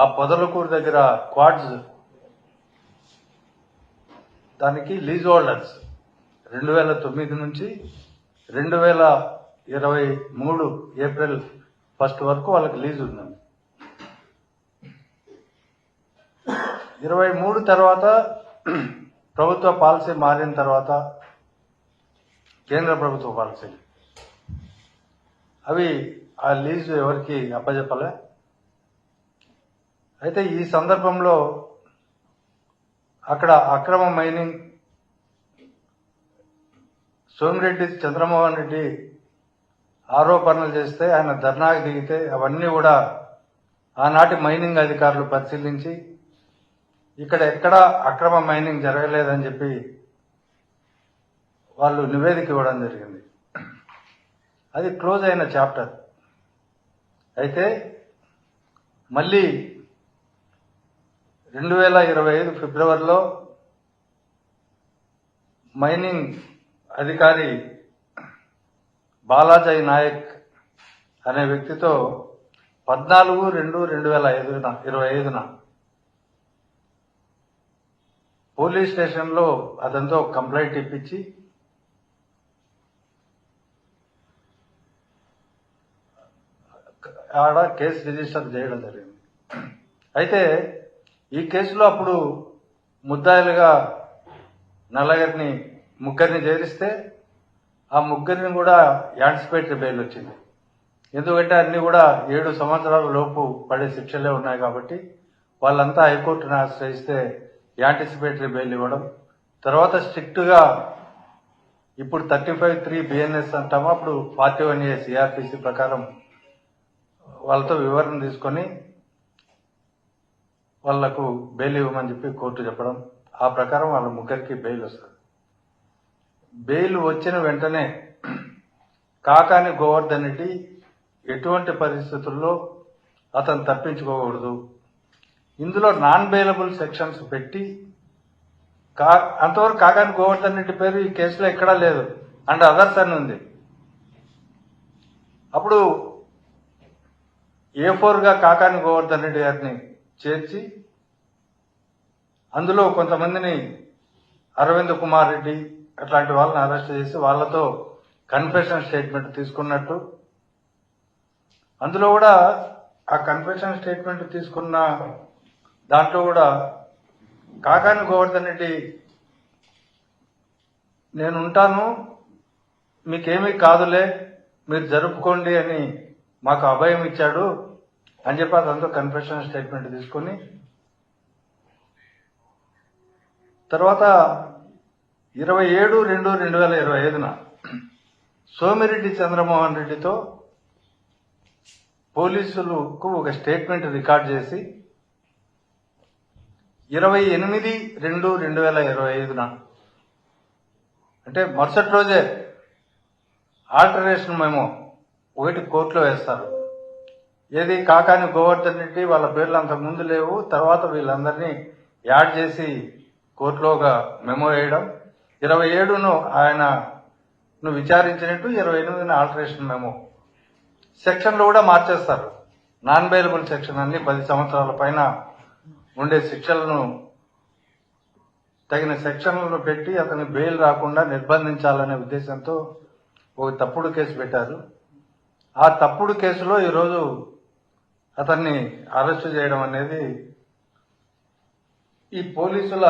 ఆ పొదలకూరు దగ్గర క్వాడ్స్ దానికి లీజ్ హోల్డర్స్ 2009 నుంచి 2023 ఏప్రిల్ 1 వరకు వాళ్ళకి లీజ్ ఉందండి. 23 తర్వాత ప్రభుత్వ పాలసీ మారిన తర్వాత కేంద్ర ప్రభుత్వ పాలసీ అవి ఆ లీజు ఎవరికి అప్పచెప్పలే. అయితే ఈ సందర్భంలో అక్కడ అక్రమ మైనింగ్ సోమిరెడ్డి చంద్రమోహన్ రెడ్డి ఆరోపణలు చేస్తే ఆయన ధర్నాకు దిగితే అవన్నీ కూడా ఆనాటి మైనింగ్ అధికారులు పరిశీలించి ఇక్కడ ఎక్కడా అక్రమ మైనింగ్ జరగలేదని చెప్పి వాళ్ళు నివేదిక ఇవ్వడం జరిగింది. అది క్లోజ్ అయిన చాప్టర్. అయితే మళ్ళీ 2025 ఫిబ్రవరిలో మైనింగ్ అధికారి బాలాజీ నాయక్ అనే వ్యక్తితో 14/2/2025 పోలీస్ స్టేషన్లో అతనితో కంప్లైంట్ ఇప్పించి ఆడ కేసు రిజిస్టర్ చేయడం జరిగింది. అయితే ఈ కేసులో అప్పుడు ముద్దాయిలుగా ముగ్గురిని చేరిస్తే ఆ ముగ్గురిని కూడా యాంటిసిపేటరీ బెయిల్ వచ్చింది. ఎందుకంటే అన్ని కూడా 7 సంవత్సరాల లోపు పడే శిక్షలే ఉన్నాయి కాబట్టి వాళ్ళంతా హైకోర్టును ఆశ్రయిస్తే యాంటిసిపేటరీ బెయిల్ ఇవ్వడం, తర్వాత స్ట్రిక్ట్ గా ఇప్పుడు 35(3) బిఎన్ఎస్ అంటామో అప్పుడు 41A సిఆర్పిసి ప్రకారం వాళ్ళతో వివరణ తీసుకొని వాళ్లకు బెయిల్ ఇవ్వమని చెప్పి కోర్టు చెప్పడం, ఆ ప్రకారం వాళ్ళ ముగ్గురికి బెయిల్ వస్తుంది. బెయిల్ వచ్చిన వెంటనే కాకాని గోవర్ధన్ రెడ్డి ఎటువంటి పరిస్థితుల్లో అతను తప్పించుకోకూడదు, ఇందులో నాన్ బెయిలబుల్ సెక్షన్స్ పెట్టి అంతవరకు కాకాని గోవర్ధన్ రెడ్డి పేరు ఈ కేసులో ఎక్కడా లేదు, అండ్ అదర్స్ అని ఉంది. అప్పుడు A4గా కాకాని గోవర్ధన్ రెడ్డి గారిని చేర్చి అందులో కొంతమందిని అరవింద్ కుమార్ రెడ్డి అట్లాంటి వాళ్ళని అరెస్ట్ చేసి వాళ్ళతో కన్ఫెషన్ స్టేట్మెంట్ తీసుకున్నట్టు, అందులో కూడా ఆ కన్ఫెషన్ స్టేట్మెంట్ తీసుకున్న దాంట్లో కూడా కాకాని గోవర్ధన్ రెడ్డి నేను ఉంటాను, మీకేమీ కాదులే, మీరు జరుపుకోండి అని మాకు అభయం ఇచ్చాడు అని చెప్పి అతనితో కన్ఫెషన్ స్టేట్మెంట్ తీసుకుని తర్వాత 27/2/2025 సోమిరెడ్డి చంద్రమోహన్ రెడ్డితో పోలీసులకు ఒక స్టేట్మెంట్ రికార్డ్ చేసి 28/2/2025 అంటే మరుసటి రోజే ఆల్టరేషన్ మెమో ఒకటి కోర్టులో వేస్తారు. ఏది కాకాని గోవర్ధన్ రెడ్డి వాళ్ళ పేర్లు అంతకు ముందు లేవు, తర్వాత వీళ్ళందరినీ యాడ్ చేసి కోర్టులో ఒక మెమో వేయడం, 27ను ఆయనను విచారించినట్టు 28న ఆల్టరేషన్ మెమో. సెక్షన్లు కూడా మార్చేస్తారు. నాన్ బెయిలబుల్ సెక్షన్ అన్ని 10 సంవత్సరాల పైన ఉండే శిక్షలను తగిన సెక్షన్లను పెట్టి అతని బెయిల్ రాకుండా నిర్బంధించాలనే ఉద్దేశంతో ఒక తప్పుడు కేసు పెట్టారు. ఆ తప్పుడు కేసులో ఈరోజు అతన్ని అరెస్టు చేయడం అనేది ఈ పోలీసుల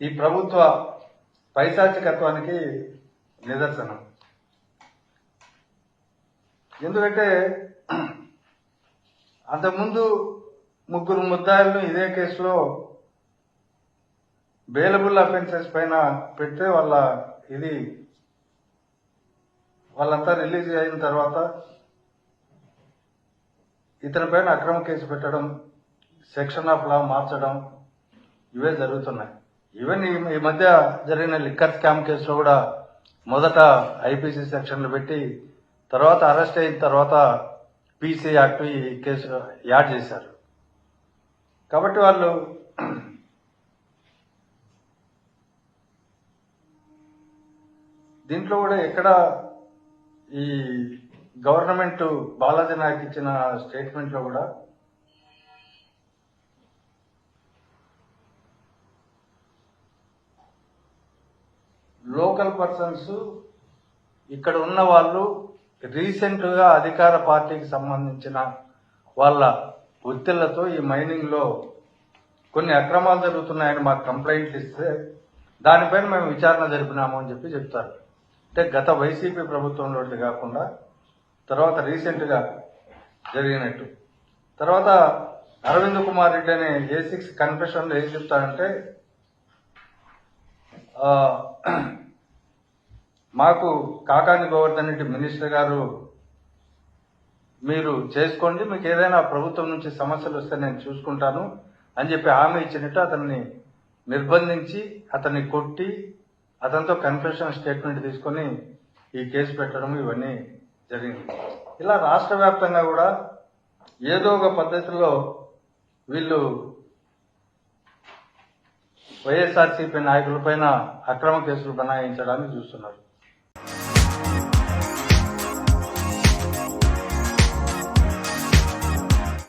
ఈ ప్రభుత్వ పైశాచికత్వానికి నిదర్శనం. ఎందుకంటే అంతకుముందు 3 ముద్దాయిలను ఇదే కేసులో బెయిలబుల్ అఫెన్సెస్ పైన పెడితే వాళ్ళంతా రిలీజ్ అయిన తర్వాత ఇతని పైన అక్రమ కేసు పెట్టడం, సెక్షన్ ఆఫ్ లా మార్చడం ఇవే జరుగుతున్నాయి. ఈవెన్ ఈ మధ్య జరిగిన లిక్కర్ స్కామ్ కేసులో కూడా మొదట ఐపీసీ సెక్షన్లు పెట్టి తర్వాత అరెస్ట్ అయిన తర్వాత పీసీ యాక్ట్ ఈ కేసు యాడ్ చేశారు. కాబట్టి వాళ్ళు దీంట్లో కూడా ఎక్కడ ఈ గవర్నమెంట్ బాలాజీ నాయక్ ఇచ్చిన స్టేట్మెంట్ లో కూడా లోకల్ పర్సన్స్ ఇక్కడ ఉన్న వాళ్ళు రీసెంట్ గా అధికార పార్టీకి సంబంధించిన వాళ్ళ ఒత్తిళ్లతో ఈ మైనింగ్ లో కొన్ని అక్రమాలు జరుగుతున్నాయని మాకు కంప్లైంట్లు ఇస్తే దానిపైన మేము విచారణ జరిపినాము అని చెప్పి చెప్తారు. అంటే గత వైసీపీ ప్రభుత్వంలో కాకుండా తర్వాత రీసెంట్ గా జరిగినట్టు. తర్వాత అరవింద్ కుమార్ రెడ్డి అనే A6 కన్ఫెషన్ లో ఏం చెప్తారంటే మాకు కాకాని గోవర్ధన్ రెడ్డి మినిస్టర్ గారు మీరు చేసుకోండి, మీకు ఏదైనా ప్రభుత్వం నుంచి సమస్యలు వస్తే నేను చూసుకుంటాను అని చెప్పి హామీ ఇచ్చినట్టు అతన్ని నిర్బంధించి అతన్ని కొట్టి అతనితో కన్ఫెషన్ స్టేట్మెంట్ తీసుకొని ఈ కేసు పెట్టడం ఇవన్నీ జరిగింది. ఇలా రాష్ట్ర వ్యాప్తంగా కూడా ఏదో ఒక పద్ధతిలో వీళ్ళు వైఎస్ఆర్సీపీ నాయకులపైన అక్రమ కేసులు బనాయించడానికి చూస్తున్నారు.